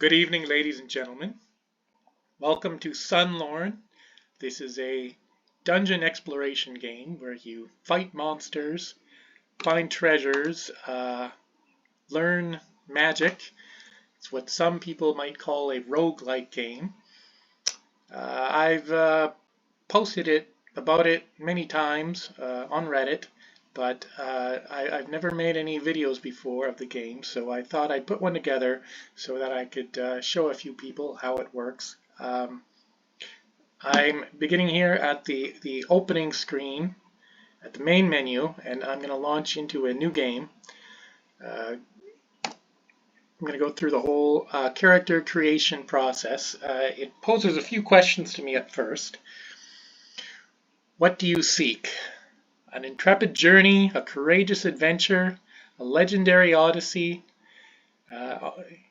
Good evening, ladies and gentlemen. Welcome to Sunlorn. This is a dungeon exploration game where you fight monsters, find treasures, learn magic. It's what some people might call a roguelike game. I've posted about it many times on Reddit, but I've never made any videos before of the game, so I thought I'd put one together so that I could show a few people how it works. I'm beginning here at the opening screen at the main menu, and I'm going to launch into a new game. I'm going to go through the whole character creation process. It poses a few questions to me at first. What do you seek? An intrepid journey, a courageous adventure, a legendary odyssey,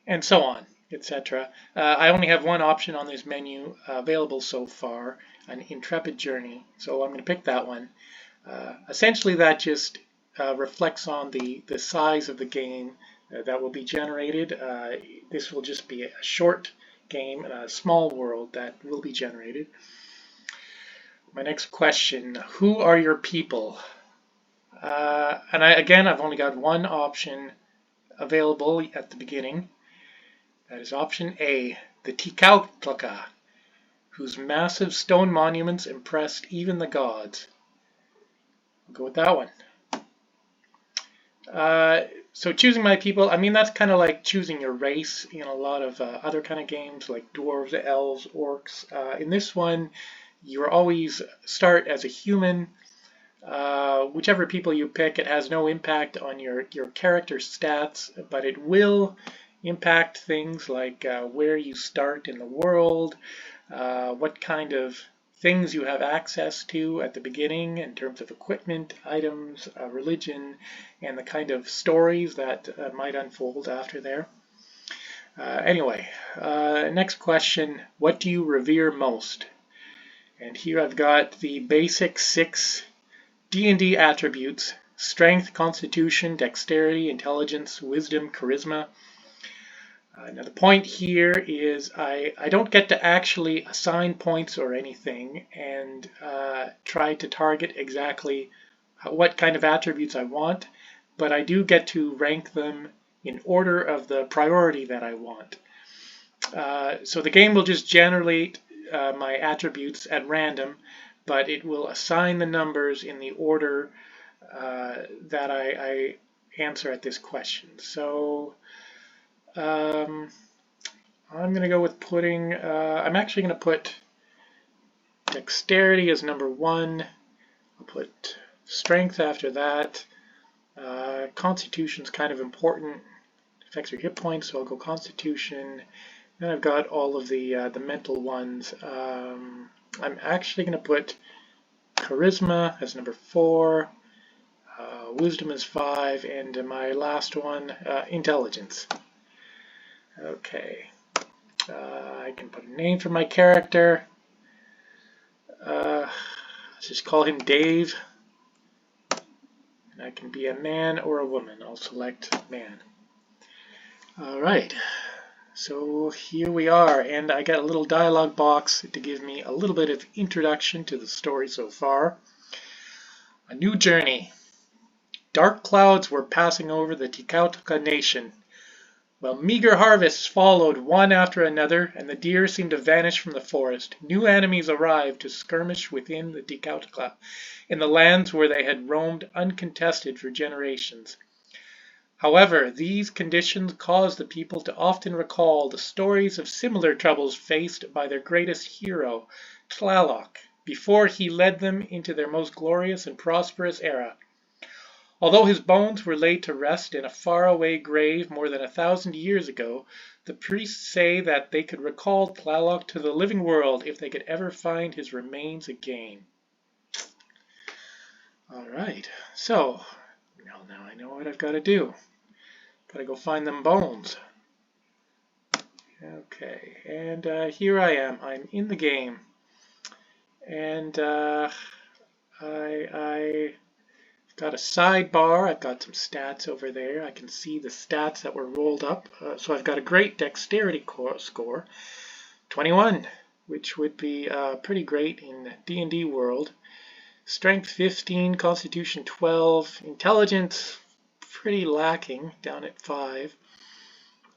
and so on, etc. I only have one option on this menu available so far, an intrepid journey, so I'm going to pick that one. Essentially, that just reflects on the size of the game that will be generated. This will just be a short game, a small world that will be generated. My next question, who are your people? And I've only got one option available at the beginning. That is option A, the Tikautlaqa, whose massive stone monuments impressed even the gods. I'll go with that one. So choosing my people, I mean, that's kind of like choosing your race in a lot of other kind of games like dwarves, elves, orcs. In this one, you always start as a human. Whichever people you pick, it has no impact on your character stats, but it will impact things like where you start in the world, what kind of things you have access to at the beginning in terms of equipment, items, religion, and the kind of stories that might unfold after there. Anyway, next question, what do you revere most? And here I've got the basic 6 D&D attributes: strength, constitution, dexterity, intelligence, wisdom, charisma. Now the point here is I don't get to actually assign points or anything and try to target exactly what kind of attributes I want, but I do get to rank them in order of the priority that I want. So the game will just generate my attributes at random, but it will assign the numbers in the order that I answer at this question. So I'm going to go with putting, I'm actually going to put dexterity as number 1. I'll put strength after that. Constitution's kind of important. It affects your hit points, so I'll go constitution. Then I've got all of the mental ones. I'm actually going to put charisma as number 4. Wisdom is 5, and my last one, intelligence. Okay, I can put a name for my character. Let's just call him Dave. And I can be a man or a woman. I'll select man. Alright, so here we are, and I got a little dialogue box to give me a little bit of introduction to the story so far. A new journey. Dark clouds were passing over the Tikautlaqa nation, while meager harvests followed one after another, and the deer seemed to vanish from the forest. New enemies arrived to skirmish within the Tikautlaqa, in the lands where they had roamed uncontested for generations. However, these conditions caused the people to often recall the stories of similar troubles faced by their greatest hero, Tlaloc, before he led them into their most glorious and prosperous era. Although his bones were laid to rest in a faraway grave more than 1,000 years ago, the priests say that they could recall Tlaloc to the living world if they could ever find his remains again. Alright, so now I know what I've got to do. Gotta go find them bones. Okay, and here I am. I'm in the game. And I Got a sidebar. I've got some stats over there. I can see the stats that were rolled up. So I've got a great dexterity score, 21, which would be pretty great in the D&D world. Strength 15, Constitution 12, Intelligence pretty lacking, down at 5.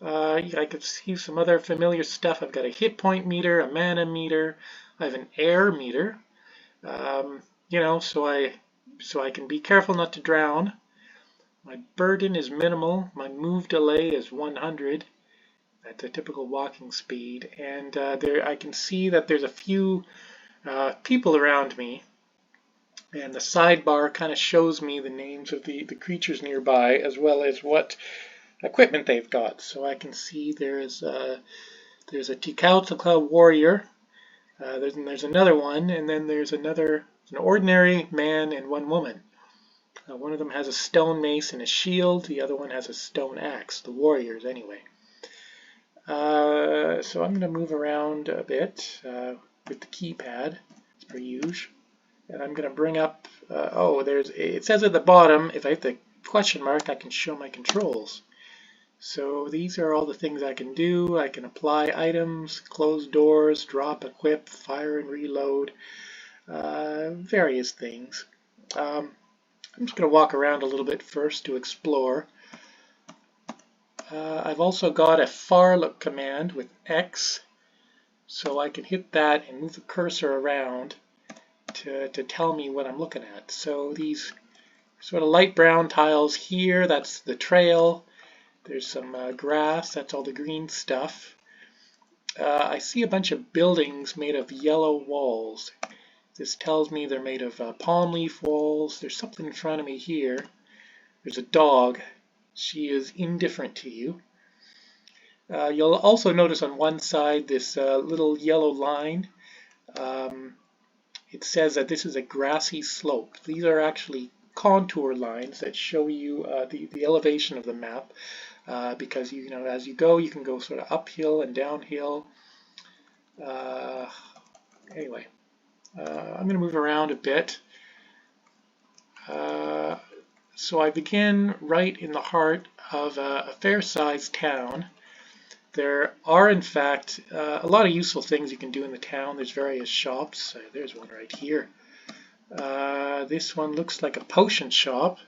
I could see some other familiar stuff. I've got a hit point meter, a mana meter. I have an air meter. You know, so I can be careful not to drown. My burden is minimal. My move delay is 100. That's a typical walking speed. And there, I can see that there's a few people around me. And the sidebar kind of shows me the names of the creatures nearby, as well as what equipment they've got. So I can see there's a Teotihuacan warrior. There's another one, and then there's an ordinary man and one woman. One of them has a stone mace and a shield. The other one has a stone axe. The warriors, anyway. So I'm going to move around a bit with the keypad, as per usual. And I'm going to bring up, it says at the bottom, if I hit the question mark, I can show my controls. So these are all the things I can do. I can apply items, close doors, drop, equip, fire and reload, various things. I'm just going to walk around a little bit first to explore. I've also got a far look command with X, so I can hit that and move the cursor around to tell me what I'm looking at. So these sort of light brown tiles here, that's the trail. There's some grass, that's all the green stuff. I see a bunch of buildings made of yellow walls. This tells me they're made of palm leaf walls. There's something in front of me here. There's a dog. She is indifferent to you. You'll also notice on one side this little yellow line. It says that this is a grassy slope. These are actually contour lines that show you the elevation of the map, because you know, as you go, you can go sort of uphill and downhill. Anyway, I'm going to move around a bit. So I begin right in the heart of a fair-sized town. There are, in fact, a lot of useful things you can do in the town. There's various shops. There's one right here. This one looks like a potion shop.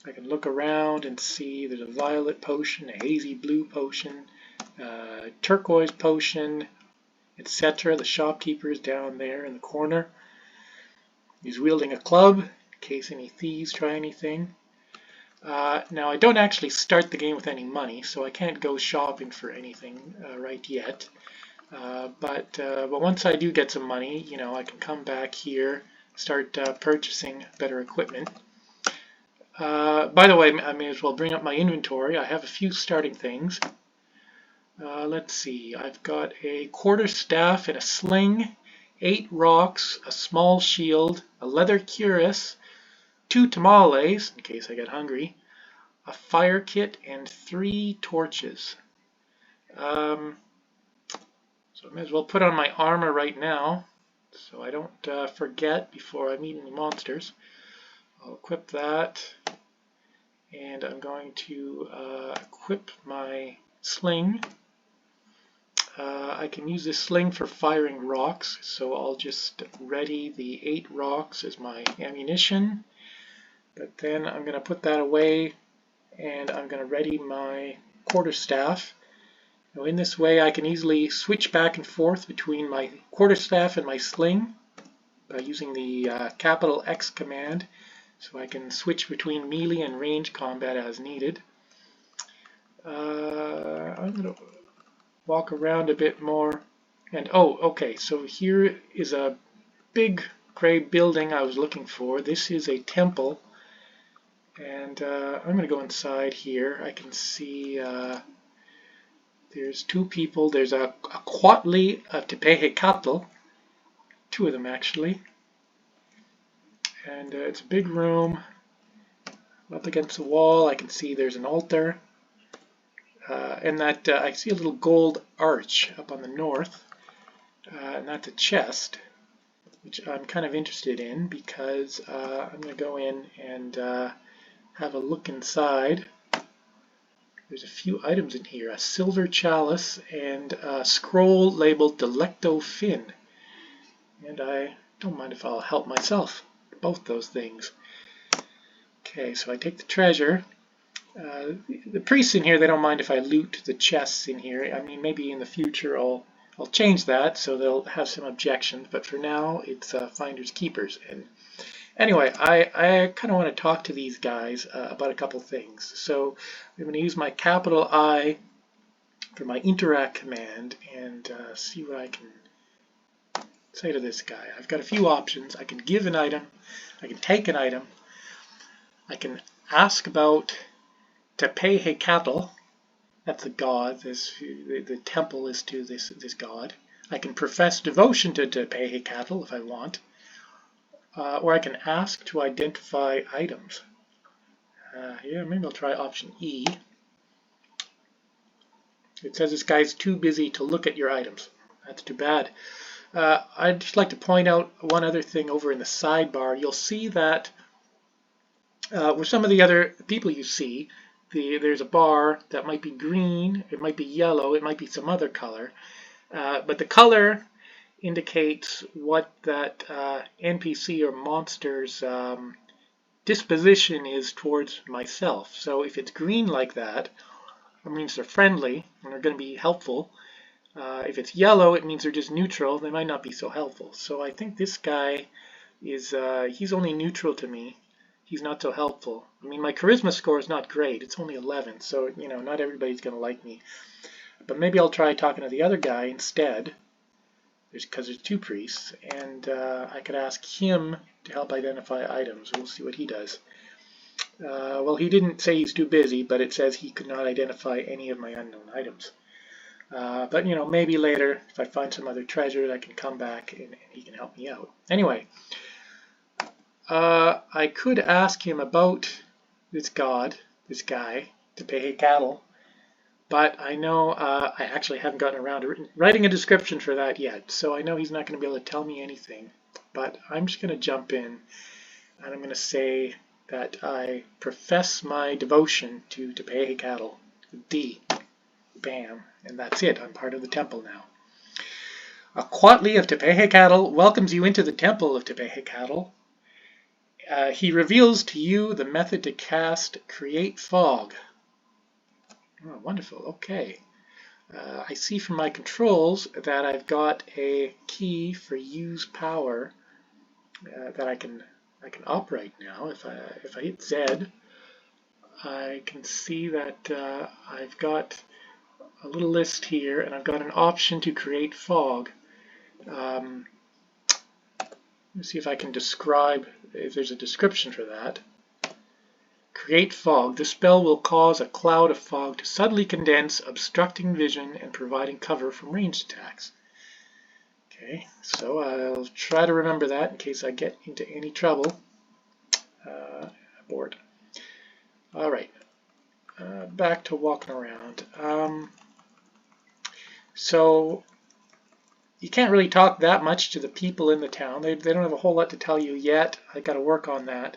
I can look around and see there's a violet potion, a hazy blue potion, turquoise potion, etc. The shopkeeper is down there in the corner. He's wielding a club in case any thieves try anything. Now, I don't actually start the game with any money, so I can't go shopping for anything right yet. But once I do get some money, you know, I can come back here, start purchasing better equipment. By the way, I may as well bring up my inventory. I have a few starting things. Let's see, I've got a quarterstaff and a sling, 8 rocks, a small shield, a leather cuirass, 2 tamales, in case I get hungry, a fire kit, and 3 torches. So I may as well put on my armor right now, so I don't forget before I meet any monsters. I'll equip that, and I'm going to equip my sling. I can use this sling for firing rocks, so I'll just ready the 8 rocks as my ammunition. But then I'm going to put that away, and I'm going to ready my quarterstaff. Now in this way I can easily switch back and forth between my quarterstaff and my sling by using the capital X command, so I can switch between melee and range combat as needed. I'm going to walk around a bit more, and okay, so here is a big gray building I was looking for. This is a temple, and I'm going to go inside here. I can see there's 2 people. There's a Quatli of Teotihuacan, 2 of them actually, and it's a big room. Up against the wall I can see there's an altar, and that I see a little gold arch up on the north, and that's a chest. which I'm kind of interested in because I'm going to go in and have a look inside. There's a few items in here, a silver chalice and a scroll labeled Delecto Fin. And I don't mind if I'll help myself, both those things. Okay, so I take the treasure. The priests in here, they don't mind if I loot the chests in here. I mean, maybe in the future I'll change that so they'll have some objections, but for now it's finders keepers. And anyway, I kind of want to talk to these guys about a couple things. So I'm going to use my capital I for my interact command and see what I can say to this guy. I've got a few options. I can give an item, I can take an item, I can ask about Tepehekatl. That's a god. The temple is to this god. I can profess devotion to Tepehekatl if I want. Or I can ask to identify items. Yeah, maybe I'll try option E. It says this guy's too busy to look at your items. That's too bad. I'd just like to point out one other thing over in the sidebar. You'll see that with some of the other people you see, there's a bar that might be green, it might be yellow, it might be some other color. But the color indicates what that NPC or monster's disposition is towards myself. So if it's green like that, it means they're friendly and they're going to be helpful. If it's yellow, it means they're just neutral. They might not be so helpful. So I think this guy is, he's only neutral to me. He's not so helpful. I mean, my charisma score is not great. It's only 11, so, you know, not everybody's going to like me. But maybe I'll try talking to the other guy instead, because there's two priests, and I could ask him to help identify items. We'll see what he does. Well, he didn't say he's too busy, but it says he could not identify any of my unknown items. But, you know, maybe later, if I find some other treasure, I can come back and he can help me out. Anyway, I could ask him about this god, this guy, Tepehekatl, but I know I actually haven't gotten around to writing a description for that yet, so I know he's not going to be able to tell me anything. But I'm just going to jump in, and I'm going to say that I profess my devotion to Tepehekatl, D. Bam, and that's it. I'm part of the temple now. A Quatli of Tepehekatl welcomes you into the temple of Tepehekatl. He reveals to you the method to cast Create Fog. Oh, wonderful. Okay. I see from my controls that I've got a key for Use Power that I can operate now. If I hit Z, I can see that I've got a little list here, and I've got an option to create fog. Let's see if I can describe, if there's a description for that. Create fog. This spell will cause a cloud of fog to suddenly condense, obstructing vision and providing cover from ranged attacks. Okay, so I'll try to remember that in case I get into any trouble. Abort. All right, back to walking around. So you can't really talk that much to the people in the town. They don't have a whole lot to tell you yet. I got to work on that.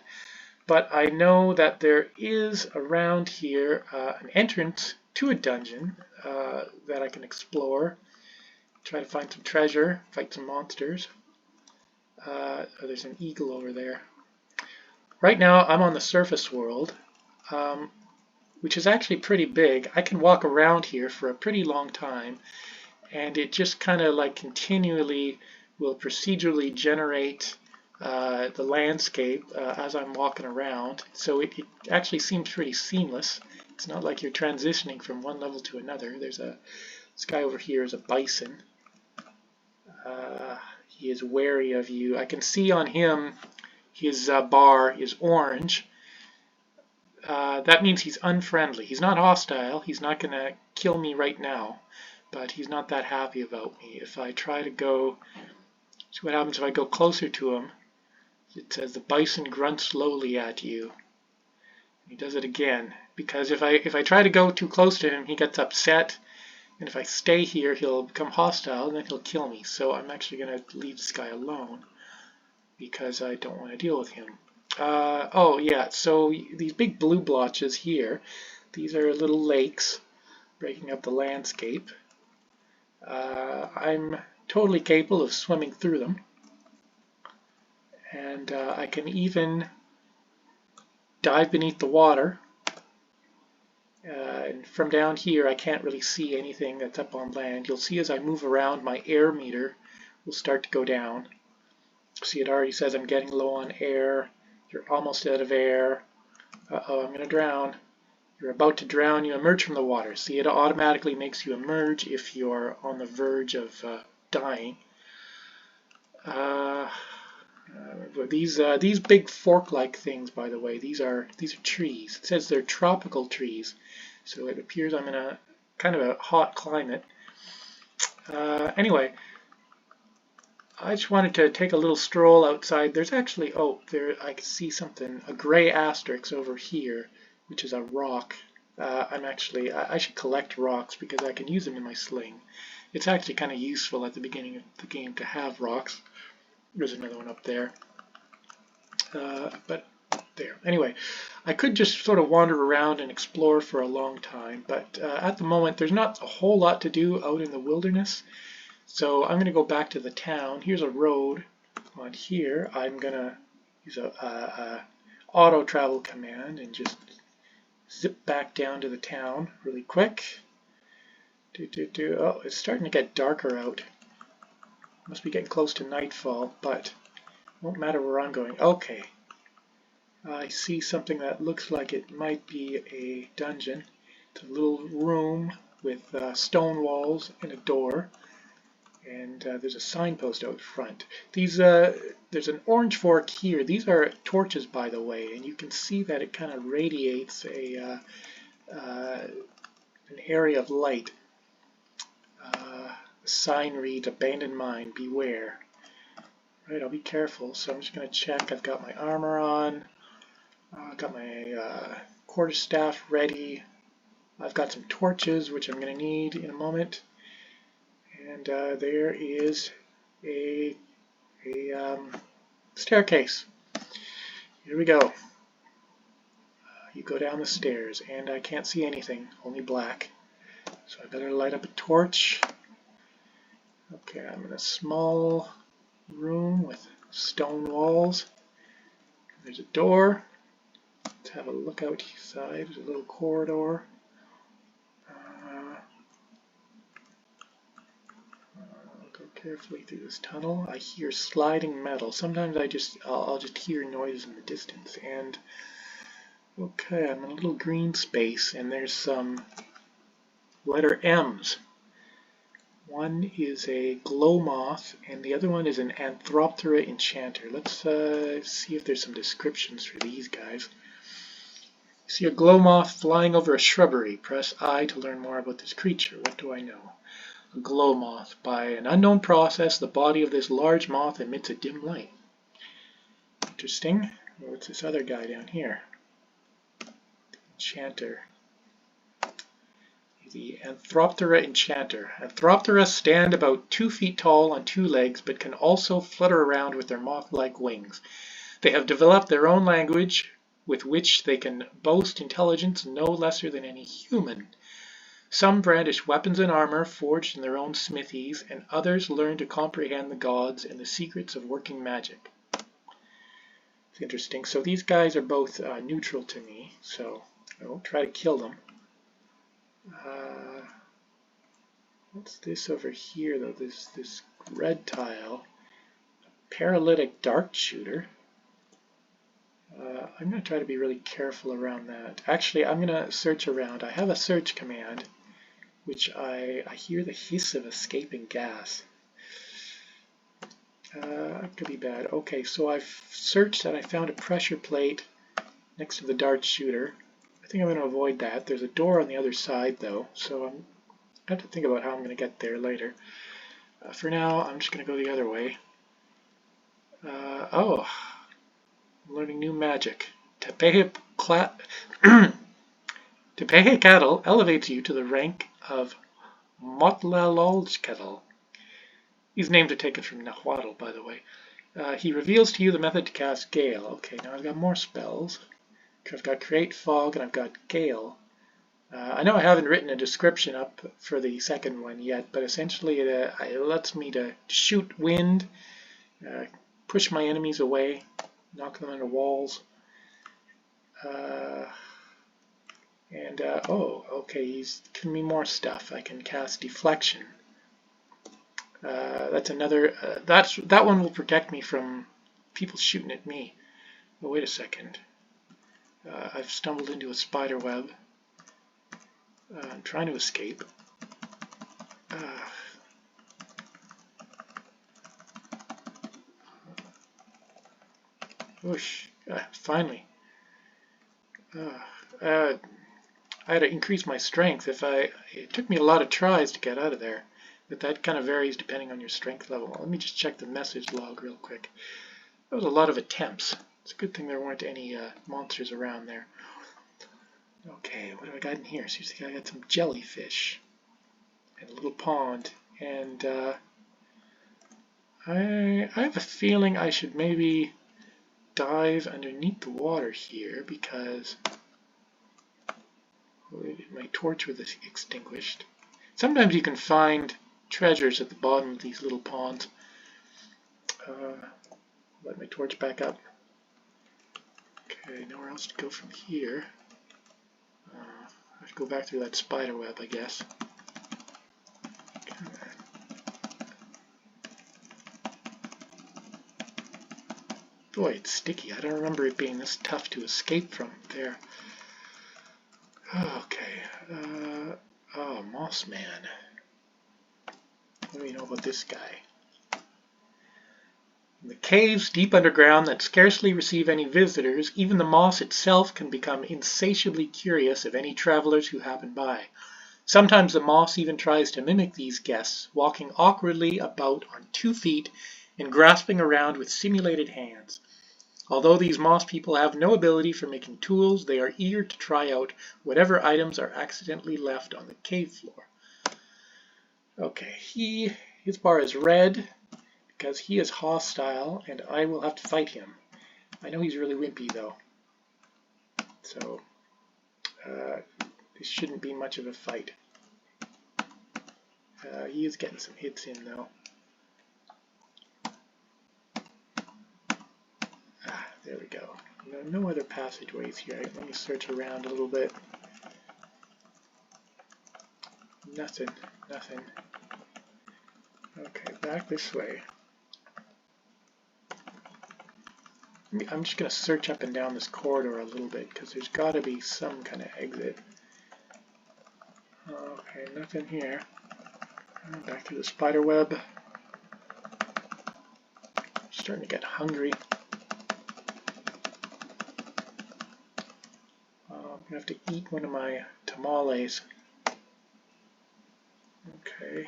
But I know that there is around here an entrance to a dungeon that I can explore. Try to find some treasure, fight some monsters. Oh, there's an eagle over there. Right now I'm on the surface world, which is actually pretty big. I can walk around here for a pretty long time, and it just kind of like continually will procedurally generate the landscape as I'm walking around. So it actually seems pretty seamless. It's not like you're transitioning from one level to another. This guy over here is a bison. He is wary of you. I can see on him his bar is orange. That means he's unfriendly. He's not hostile. He's not going to kill me right now, but he's not that happy about me. If I try to go, see what happens if I go closer to him. It says the bison grunts slowly at you. He does it again, because if I try to go too close to him, he gets upset, and if I stay here, he'll become hostile, and then he'll kill me. So I'm actually going to leave this guy alone. because I don't want to deal with him. Oh yeah, so these big blue blotches here, these are little lakes breaking up the landscape. I'm totally capable of swimming through them, and I can even dive beneath the water. And from down here I can't really see anything that's up on land. You'll see as I move around, my air meter will start to go down. See, it already says I'm getting low on air. You're almost out of air. Uh-oh, I'm going to drown. You're about to drown. You emerge from the water. See, it automatically makes you emerge if you're on the verge of dying. These big fork-like things, by the way, these are trees. It says they're tropical trees, so it appears I'm in a kind of a hot climate. Anyway, I just wanted to take a little stroll outside. There's actually, oh, there I can see something, a gray asterisk over here, which is a rock. I should collect rocks because I can use them in my sling. It's actually kind of useful at the beginning of the game to have rocks. There's another one up there. But there. Anyway, I could just sort of wander around and explore for a long time, but at the moment there's not a whole lot to do out in the wilderness. So I'm going to go back to the town. Here's a road on here. I'm going to use a auto travel command and just zip back down to the town really quick. Oh, it's starting to get darker out. Must be getting close to nightfall, but won't matter where I'm going. Okay. I see something that looks like it might be a dungeon. It's a little room with stone walls and a door. And there's a signpost out front. There's an orange fork here. These are torches, by the way, and you can see that it kind of radiates an area of light. The sign reads, "Abandoned mine, beware." Right, I'll be careful. So I'm just going to check. I've got my armor on. I've got my quarterstaff ready. I've got some torches, which I'm going to need in a moment. And there is a staircase. Here we go. You go down the stairs, and I can't see anything, only black. So I better light up a torch. Okay, I'm in a small room with stone walls. There's a door. Let's have a look outside. There's a little corridor. Carefully through this tunnel. I hear sliding metal. Sometimes I'll just hear noises in the distance. And okay, I'm in a little green space, and there's some letter M's. One is a glow moth, and the other one is an Anthroptera enchanter. Let's see if there's some descriptions for these guys. You see a glow moth flying over a shrubbery. Press I to learn more about this creature. What do I know? A glow moth. By an unknown process, the body of this large moth emits a dim light. Interesting. What's this other guy down here? Enchanter. The Anthroptera enchanter. Anthroptera stand about 2 feet tall on 2 legs, but can also flutter around with their moth-like wings. They have developed their own language, with which they can boast intelligence no lesser than any human. Some brandish weapons and armor forged in their own smithies, and others learn to comprehend the gods and the secrets of working magic. It's interesting. So these guys are both neutral to me, so I won't try to kill them. What's this over here, though? This red tile. A paralytic dart shooter. I'm going to try to be really careful around that. Actually, I'm going to search around. I have a search command, which I hear the hiss of escaping gas. It could be bad. Okay, so I've searched and I found a pressure plate next to the dart shooter. I think I'm going to avoid that. There's a door on the other side, though, so I have to think about how I'm going to get there later. For now, I'm just going to go the other way. Oh, I'm learning new magic. Tepehe Cattle elevates you to the rank of Motlalolchketl. These names are taken from Nahuatl, by the way. He reveals to you the method to cast Gale. Okay, now I've got more spells. I've got Create Fog and I've got Gale. I know I haven't written a description up for the second one yet, but essentially it lets me to shoot wind, push my enemies away, knock them into walls. Oh, okay, he's giving me more stuff. I can cast Deflection. That's another. That one will protect me from people shooting at me. Oh, wait a second. I've stumbled into a spider web. I'm trying to escape. Whoosh! Finally. I had to increase my strength. It took me a lot of tries to get out of there. But that kind of varies depending on your strength level. Let me just check the message log real quick. That was a lot of attempts. It's a good thing there weren't any monsters around there. Okay, what have I got in here? Seriously, I got some jellyfish and a little pond. And I have a feeling I should maybe dive underneath the water here because my torch was extinguished. Sometimes you can find treasures at the bottom of these little ponds. Light my torch back up. Okay, nowhere else to go from here. I have to go back through that spider web, I guess. Come on. Boy, it's sticky. I don't remember it being this tough to escape from there. Okay. Oh, Moss Man. What do we know about this guy? In the caves deep underground that scarcely receive any visitors, even the moss itself can become insatiably curious of any travelers who happen by. Sometimes the moss even tries to mimic these guests, walking awkwardly about on 2 feet and grasping around with simulated hands. Although these moss people have no ability for making tools, they are eager to try out whatever items are accidentally left on the cave floor. Okay, his bar is red because he is hostile and I will have to fight him. I know he's really wimpy though, so this shouldn't be much of a fight. He is getting some hits in though. There we go. No other passageways here. Let me search around a little bit. Nothing. Okay, back this way. I'm just going to search up and down this corridor a little bit because there's got to be some kind of exit. Okay, nothing here. Back to the spider web. Starting to get hungry. I'm going to have to eat one of my tamales. Okay.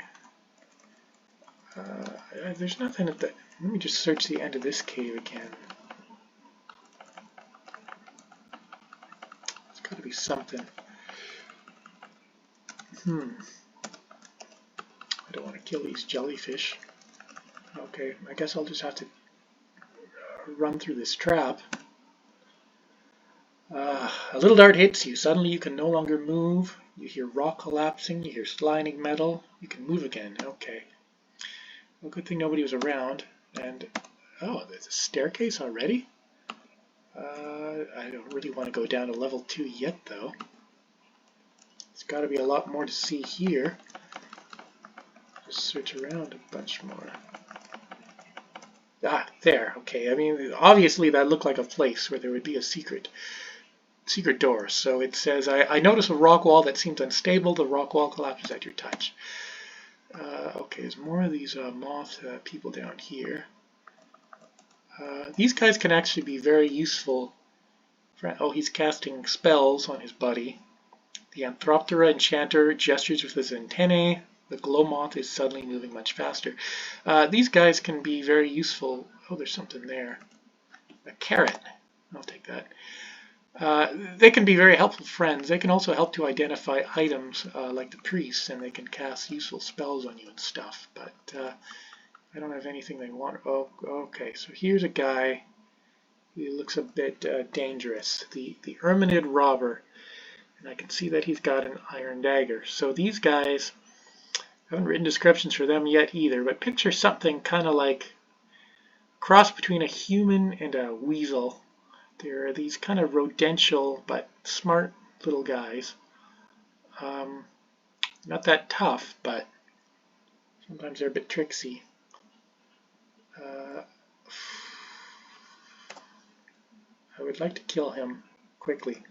There's nothing at the... Let me just search the end of this cave again. There's got to be something. I don't want to kill these jellyfish. Okay, I guess I'll just have to run through this trap. A little dart hits you. Suddenly you can no longer move. You hear rock collapsing. You hear sliding metal. You can move again. Okay. Well, good thing nobody was around. And, oh, there's a staircase already? I don't really want to go down to level 2 yet, though. There's got to be a lot more to see here. Just search around a bunch more. Ah, there. Okay. I mean, obviously that looked like a place where there would be a secret door. So it says, I notice a rock wall that seems unstable. The rock wall collapses at your touch. Okay, there's more of these moth people down here. These guys can actually be very useful. Oh, he's casting spells on his buddy. The Anthroptera Enchanter gestures with his antennae. The glow moth is suddenly moving much faster. These guys can be very useful. Oh, there's something there. A carrot. I'll take that. They can be very helpful friends. They can also help to identify items like the priests, and they can cast useful spells on you and stuff. But I don't have anything they want. Oh, okay, so here's a guy who looks a bit dangerous. The Erminid Robber. And I can see that he's got an iron dagger. So these guys, I haven't written descriptions for them yet either, but picture something kind of like a cross between a human and a weasel. They're these kind of rodential but smart little guys. Not that tough, but sometimes they're a bit tricksy. I would like to kill him quickly.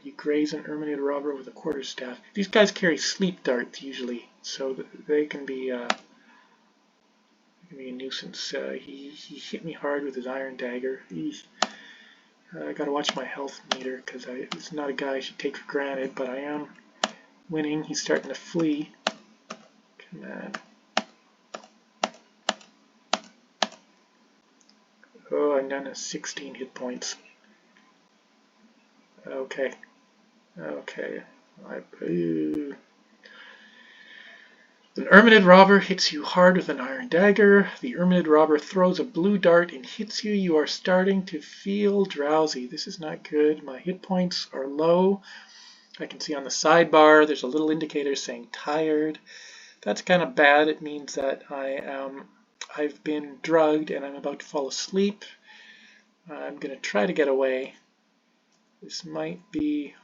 You graze an Erminid Robber with a quarterstaff. These guys carry sleep darts usually, so they can be a nuisance. He hit me hard with his iron dagger. I gotta watch my health meter because it's not a guy I should take for granted, but I am winning. He's starting to flee. Come on. Oh, I'm down to 16 hit points. Okay. Okay. An Erminid Robber hits you hard with an iron dagger. The Erminid Robber throws a blue dart and hits you. You are starting to feel drowsy. This is not good. My hit points are low. I can see on the sidebar there's a little indicator saying tired. That's kind of bad. It means that I've been drugged and I'm about to fall asleep. I'm going to try to get away. This might be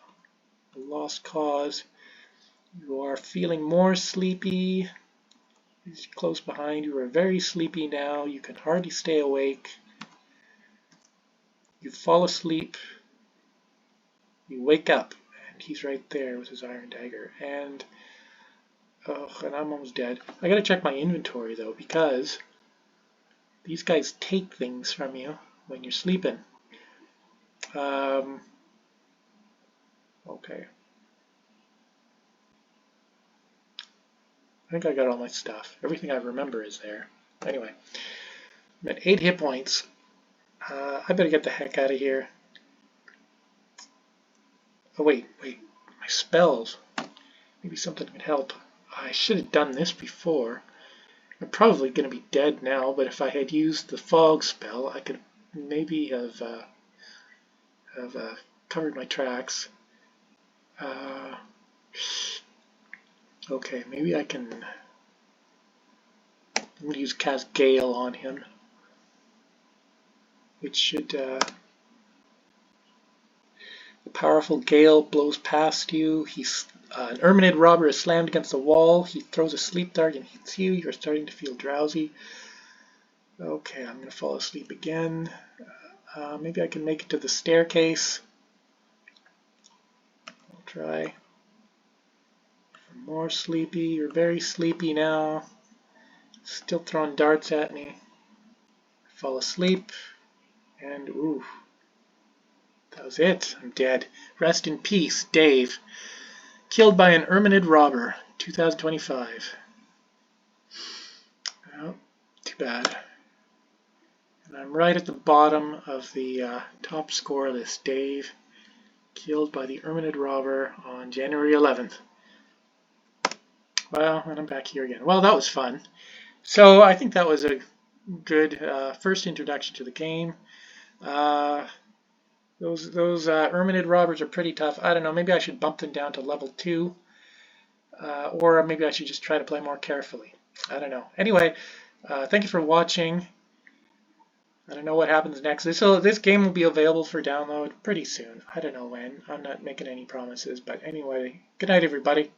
a lost cause. You are feeling more sleepy. He's close behind. You are very sleepy now. You can hardly stay awake. You fall asleep. You wake up, and he's right there with his iron dagger. And I'm almost dead. I gotta check my inventory though, because these guys take things from you when you're sleeping. Okay. I think I got all my stuff. Everything I remember is there. Anyway, I'm at 8 hit points. I better get the heck out of here. Oh, wait. My spells. Maybe something could help. I should have done this before. I'm probably going to be dead now, but if I had used the fog spell, I could maybe have covered my tracks. Okay, maybe I can. I'm going to use Cast Gale on him, which should. The powerful gale blows past you. An Erminid Robber is slammed against the wall. He throws a sleep dart and hits you. You're starting to feel drowsy. Okay, I'm going to fall asleep again. Maybe I can make it to the staircase. I'll try. I'm more sleepy. You're very sleepy now. Still throwing darts at me. I fall asleep. And ooh. That was it. I'm dead. Rest in peace, Dave. Killed by an Erminid Robber. 2025. Oh, too bad. And I'm right at the bottom of the top score list. Dave. Killed by the Erminid Robber on January 11th. Well, and I'm back here again. Well, that was fun. So I think that was a good first introduction to the game. Those Erminid Robbers are pretty tough. I don't know, maybe I should bump them down to level 2. Or maybe I should just try to play more carefully. I don't know. Anyway, thank you for watching. I don't know what happens next. This game will be available for download pretty soon. I don't know when. I'm not making any promises. But anyway, good night, everybody.